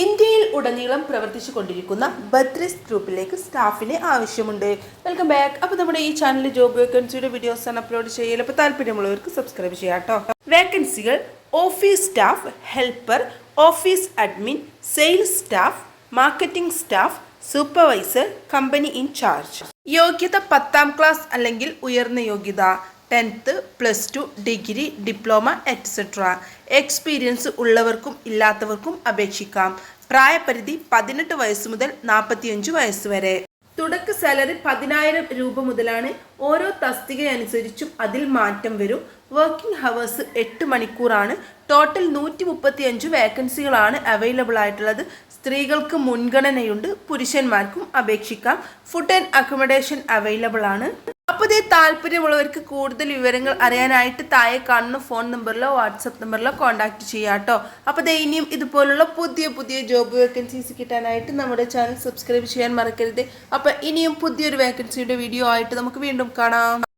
ഇന്ത്യയിൽ ഉടനീളം പ്രവർത്തിച്ചു കൊണ്ടിരിക്കുന്ന ബദ്രിസ് ഗ്രൂപ്പിലേക്ക് സ്റ്റാഫിനെ ആവശ്യമുണ്ട്. Welcome back. അപ്പോൾ നമ്മുടെ ഈ ചാനലിൽ ജോബ് വേക്കൻസിയുടെ വീഡിയോസാണ് അപ്ലോഡ് ചെയ്യൽ. അപ്പോൾ താല്പര്യമുള്ളവർക്ക് സബ്സ്ക്രൈബ് ചെയ്യാം കേട്ടോ. വേക്കൻസികൾ: office staff, helper, office admin, sales staff, marketing staff, supervisor, company incharge. യോഗ്യത 10ാം ക്ലാസ് അല്ലെങ്കിൽ ഉയർന്ന യോഗ്യത, 10th, +2, degree, diploma et cetera. Experience ഉള്ളവർക്കും ഇല്ലാത്തവർക്കും അപേക്ഷിക്കാം. പ്രായപരിധി 18 വയസ്സ് മുതൽ 45 വയസ്സ് വരെ. തുടക്ക സാലറി 10,000 രൂപ മുതലാണ്. ഓരോ തസ്തികയനുസരിച്ചും അതിൽ മാറ്റം വരും. വർക്കിംഗ് ഹവേഴ്സ് 8 മണിക്കൂറാണ്. ടോട്ടൽ 135 വേക്കൻസികളാണ് അവൈലബിൾ ആയിട്ടുള്ളത്. സ്ത്രീകൾക്ക് മുൻഗണനയുണ്ട്, പുരുഷന്മാർക്കും അപേക്ഷിക്കാം. ഫുഡ് ആൻഡ് അക്കോമഡേഷൻ അവൈലബിൾ ആണ്. അപ്പോൾ ഇതേ താല്പര്യമുള്ളവർക്ക് കൂടുതൽ വിവരങ്ങൾ അറിയാനായിട്ട് താഴെ കാണുന്ന ഫോൺ നമ്പറിലോ വാട്സപ്പ് നമ്പറിലോ കോൺടാക്ട് ചെയ്യാം കേട്ടോ. അപ്പോൾ ഇനിയും ഇതുപോലുള്ള പുതിയ ജോബ് വേക്കൻസീസ് കിട്ടാനായിട്ട് നമ്മുടെ ചാനൽ സബ്സ്ക്രൈബ് ചെയ്യാൻ മറക്കരുത്. അപ്പോൾ ഇനിയും പുതിയൊരു വേക്കൻസിയുടെ വീഡിയോ ആയിട്ട് നമുക്ക് വീണ്ടും കാണാം.